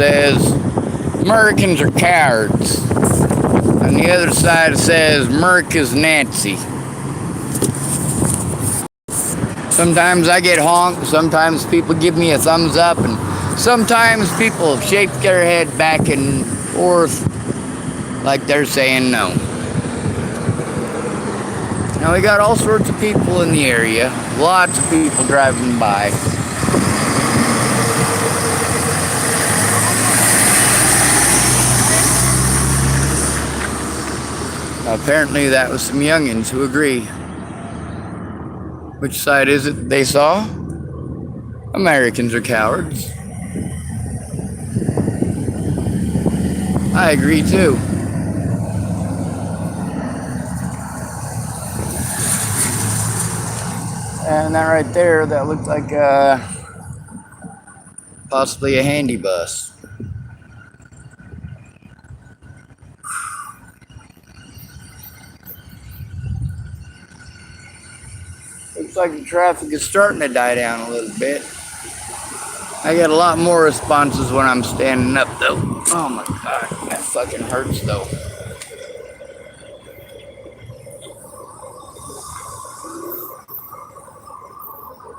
says Americans are cowards. On the other side, it says America's Nancy. Sometimes I get honked, sometimes people give me a thumbs up, and sometimes people shake their head back and forth like they're saying no. Now we got all sorts of people in the area, lots of people driving by. Apparently that was some youngins who agree. Which side is it they saw? Americans are cowards. I agree too. And that right there, that looked like possibly a handy bus. Looks like the traffic is starting to die down a little bit. I get a lot more responses when I'm standing up though. Oh my god, that fucking hurts though.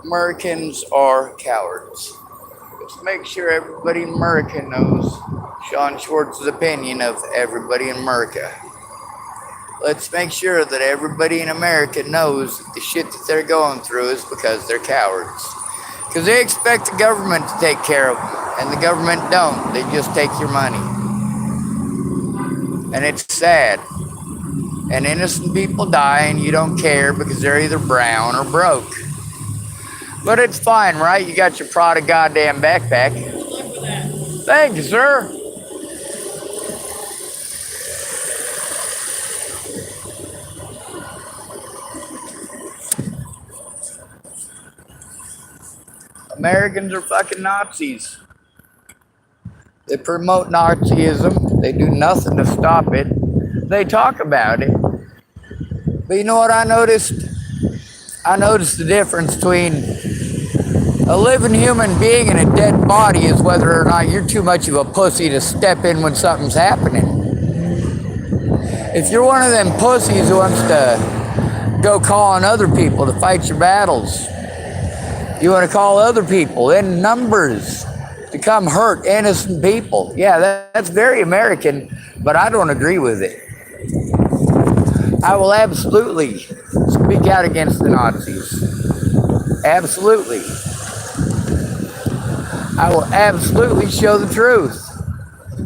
Americans are cowards. Let's make sure everybody in America knows Sean Schwartz's opinion of everybody in America. Let's make sure that everybody in America knows that the shit that they're going through is because they're cowards. Because they expect the government to take care of them, and the government don't. They just take your money. And it's sad. And innocent people die, and you don't care because they're either brown or broke. But it's fine, right? You got your Prada goddamn backpack. Thank you, sir. Americans are fucking Nazis. They promote Nazism. They do nothing to stop it. They talk about it. But you know what I noticed? I noticed the difference between a living human being and a dead body is whether or not you're too much of a pussy to step in when something's happening. If you're one of them pussies who wants to go call on other people to fight your battles, you want to call other people in numbers to come hurt innocent people. Yeah, that's very American, but I don't agree with it. I will absolutely speak out against the Nazis. Absolutely. I will absolutely show the truth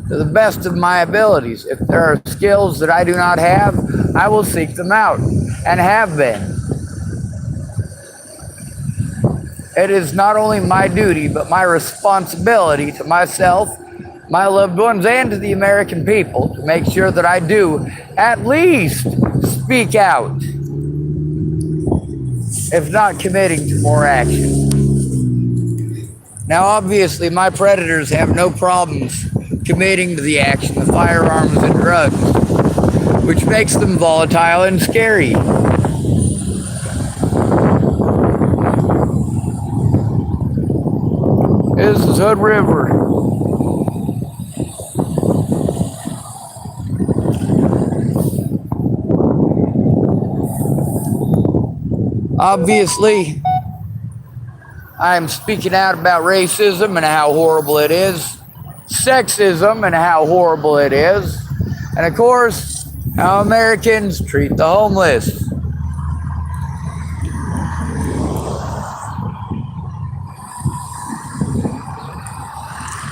to the best of my abilities. If there are skills that I do not have, I will seek them out and have been. It is not only my duty, but my responsibility to myself, my loved ones, and to the American people to make sure that I do at least speak out, if not committing to more action. Now, obviously, my predators have no problems committing to the action of firearms and drugs, which makes them volatile and scary. This is Hood River. Obviously, I'm speaking out about racism and how horrible it is, sexism and how horrible it is, and of course, how Americans treat the homeless.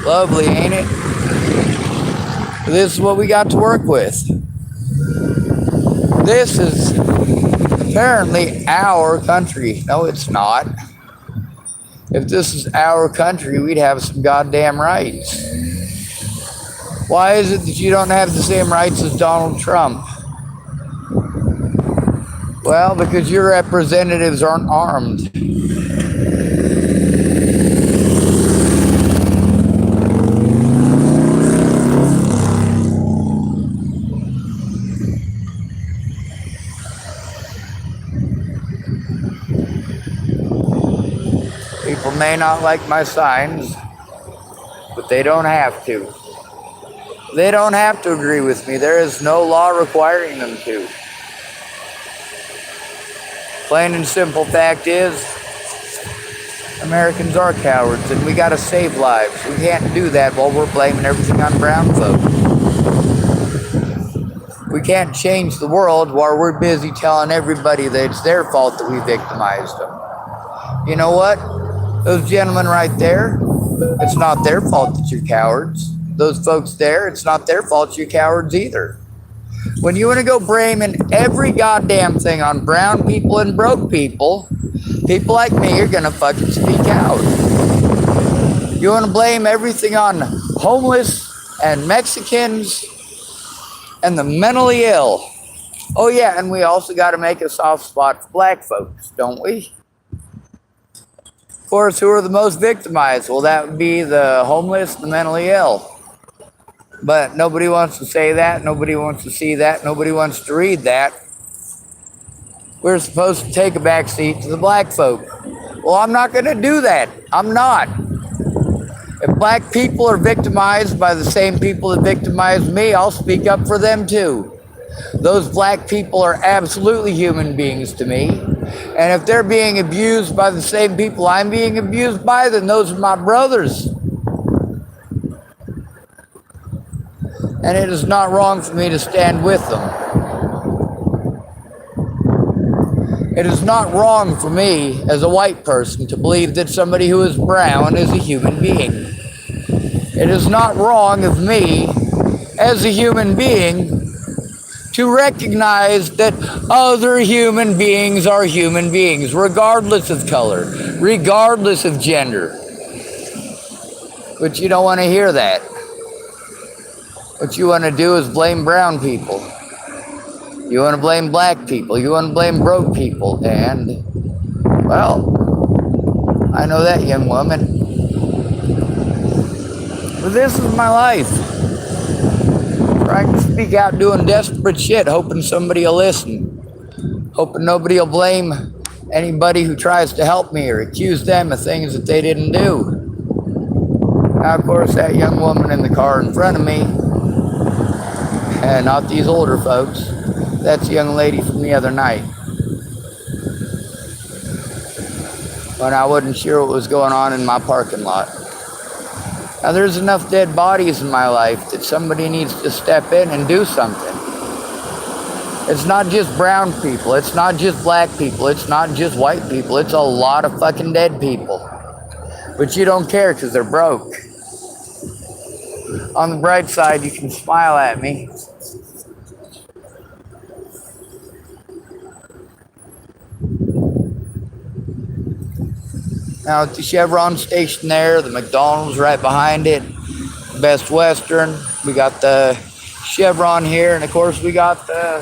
Lovely, ain't it? This is what we got to work with. This is apparently our country. No, it's not. If this is our country, we'd have some goddamn rights. Why is it that you don't have the same rights as Donald Trump? Well, because your representatives aren't armed. People may not like my signs, but they don't have to. They don't have to agree with me. There is no law requiring them to. Plain and simple fact is, Americans are cowards, and we gotta save lives. We can't do that while we're blaming everything on brown folks. We can't change the world while we're busy telling everybody that it's their fault that we victimized them. You know what? Those gentlemen right there, it's not their fault that you're cowards. Those folks there, it's not their fault you're cowards either. When you want to go blaming every goddamn thing on brown people and broke people, people like me are gonna fucking speak out. You want to blame everything on homeless and Mexicans and the mentally ill. Oh yeah, and we also got to make a soft spot for black folks, don't we? Of course, who are the most victimized? Well, that would be the homeless, the mentally ill. But nobody wants to say that. Nobody wants to see that. Nobody wants to read that. We're supposed to take a back seat to the black folk. Well, I'm not going to do that. I'm not. If black people are victimized by the same people that victimized me, I'll speak up for them too. Those black people are absolutely human beings to me. And if they're being abused by the same people I'm being abused by, then those are my brothers. And it is not wrong for me to stand with them. It is not wrong for me as a white person to believe that somebody who is brown is a human being. It is not wrong of me as a human being to recognize that other human beings are human beings, regardless of color, regardless of gender. But you don't want to hear that. What you want to do is blame brown people. You want to blame black people. You want to blame broke people. And, well, I know that, young woman. But this is my life. Where I can speak out doing desperate shit, hoping somebody will listen. Hoping nobody will blame anybody who tries to help me or accuse them of things that they didn't do. Now, of course, that young woman in the car in front of me, and not these older folks, that's a young lady from the other night. When I wasn't sure what was going on in my parking lot. Now there's enough dead bodies in my life that somebody needs to step in and do something. It's not just brown people, it's not just black people, it's not just white people, it's a lot of fucking dead people. But you don't care because they're broke. On the bright side, you can smile at me. Now at the Chevron station there, the McDonald's right behind it, Best Western, we got the Chevron here, and of course we got the,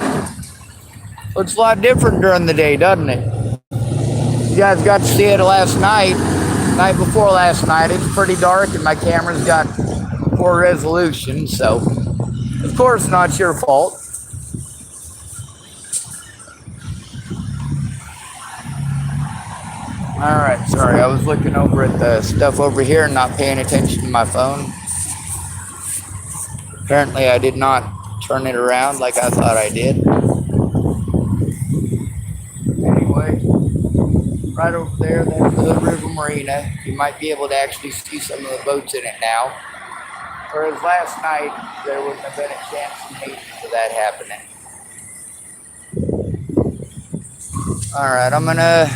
looks a lot different during the day, doesn't it? You guys got to see it last night, night before last night. It's pretty dark and my camera's got poor resolution, so of course not your fault. Alright, sorry, I was looking over at the stuff over here and not paying attention to my phone. Apparently I did not turn it around like I thought I did. Anyway, right over there, that's the River Marina. You might be able to actually see some of the boats in it now. Whereas last night, there wouldn't have been a chance in Haiti for that happening. Alright, I'm gonna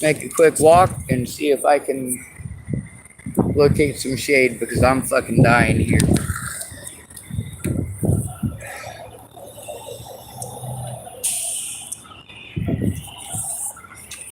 make a quick walk and see if I can locate some shade because I'm fucking dying here.